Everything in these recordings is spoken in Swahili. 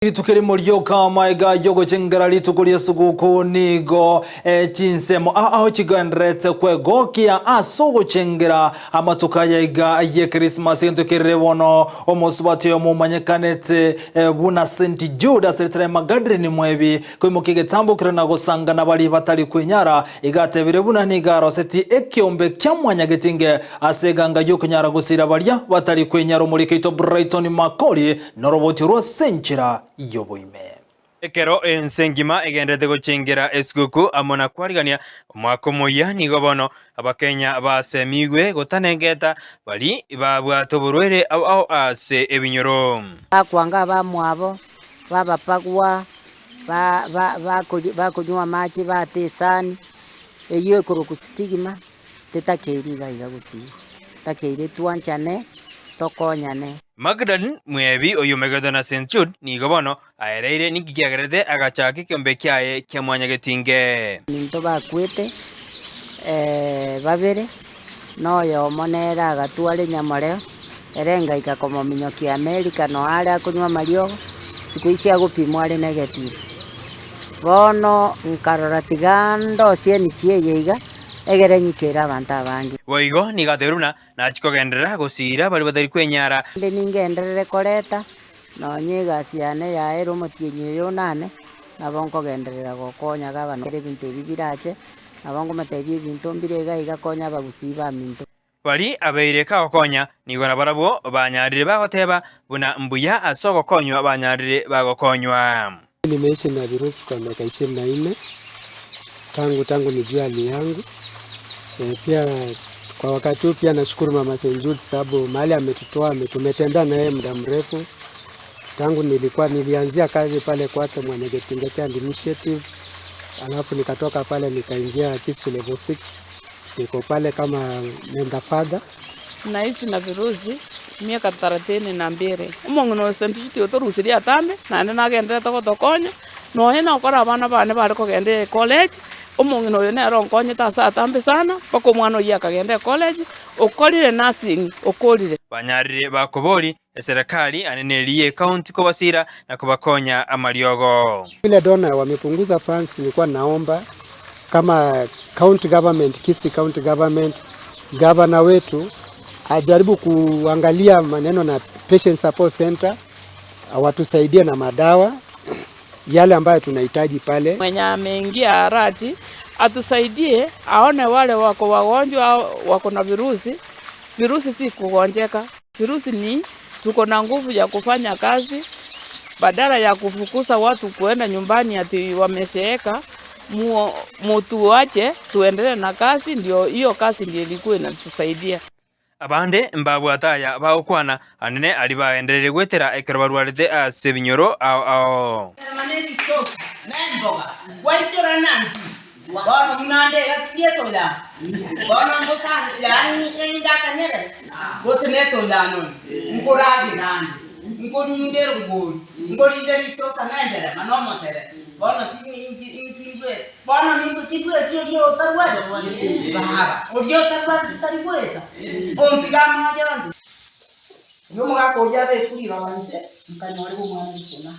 Tukiri mulio kama iga yogo chengarali tukulia suguku nigo chinsemo aho chigandrete kwegokia asugo chengera amatukaya iga ye Christmas tukire wono omosubate omumanyekanete buna St Judas litre magadre ni mwebi kwimukige tambo kirana gosanga nabali batali kwenyara igatebire buna nigaro seti ekyombe kyamwanya getinge aseganga yo kunyara gusira balya batali kwenyara mulikito Brighton Makoli noroboti ro senchira yoboime ekero ensengima egendete gochengera esiguku amona kwarigania omwaka moya nigo bono abakenya basemigwe gotanengeta bali babwata oborwere ao ase ebinyoro bakwanga bamwabo babapagwa bakunywa amachi batesani eyo ekoroku stigma tetakeriga igagusi takeire twanchane tokonyane Magdalene mwebi oyo megadona St Jude nigo bono aereire nikikiagerete agachaki kyombe kyaye kyamwanya getinge ninto bakwete babere noyo omonera agatware nyamoreo erenga ikakomominyo kia Amerika no are akunywa mariogo siku isi agupimwa ari negative bono nkarora tigando sieni chiegeiga egere nyikera abantu abangi boigo nigateruna nachikogenderera gosira bali batari kwenyara ndi ningenderere koreta nonyiga ciane yaero mutienyi yo nane nabonko genderera gokonya gabana ebintu bibirache nabongo matebie ebintu mbirega igakonya bagusi ba minto bali abeire ka gokonya nigona barabo banyarire bagoteba buna mbuya asogokonywa banyarire bagokonywa nimeishi na virusi kwa miaka 24 tangu nijua hali yangu. Pia kwa wakati huu pia nashukuru Mama St Jude sababu mahali ametutoa tumetembea na yeye muda mrefu. Tangu nilianzia kazi pale kwake mwenye Getinge Child Initiative. Alafu nikatoka pale nikaingia Kisi level 6. Niko pale kama member father. Naishi na virusi miaka 32 umongo no St Jude otorusiria atambe nane nagendera togotokonya no hena okora abana bane bari kogende college umongo no yone aronkonye tasa atambe sana bako mwana oya kagende college okorire nursing okorire banyarire bakobori serikali aneneliye county kobasira na kubakonya amariogo vile dona wamepunguza funds. Nilikuwa naomba kama county government, Kisi county government, governor wetu ajaribu kuangalia maneno na patient support center, watusaidie na madawa yale ambayo tunahitaji pale. Mwenye ameingia harati atusaidie aone wale wako wagonjwa wako na virusi. Virusi si kugonjeka. Virusi ni tuko na nguvu ya kufanya kazi badala ya kufukuza watu kuenda nyumbani ati wameseeka. Mutu wache tuendelee na kazi, ndio hiyo kazi ndio ilikuwa inatusaidia. Abande mbabwataya baokwana anene ali baenderere gwetera ekero barwarite ase binyoro ao maneri soka nemboga waitora nanti bono munande gatieto la bono mbosa yani enda kanyere goseneto la non ngoradi nan ngori ndero ngori ngori nderi sosa nendere manomo tere bono tinjwe bono ningo tibwe tio tarwaje wani baba odio tarwaje taribweta ompiga majerandi yo mwako yabe kuri babanse mkanyore umwana bisona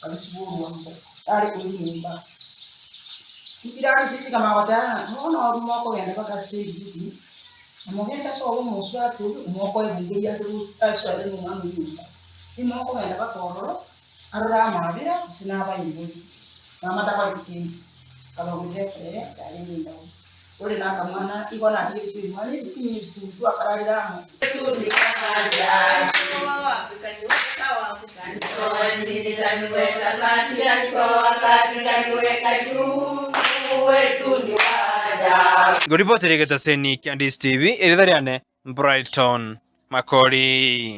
abisuburu wambo ari kuri nyumba kifika mawada nono mwako genda bakasiri amogenda so umuswa tu mwako ibungiya tu aswale mu mwana yumba imwako genda bakororo arura mabira sinaba yimbi mama takwali kama mzee alinda ule naka mwana iko na sisi mwana sisi mtu akararira tuni kaja mama Afrika sawa Afrika ni tanweka kati ya wakati kaniweka juu wetu ni waja Goripotere getaseni Candice TV eridariane Brighton Makoli.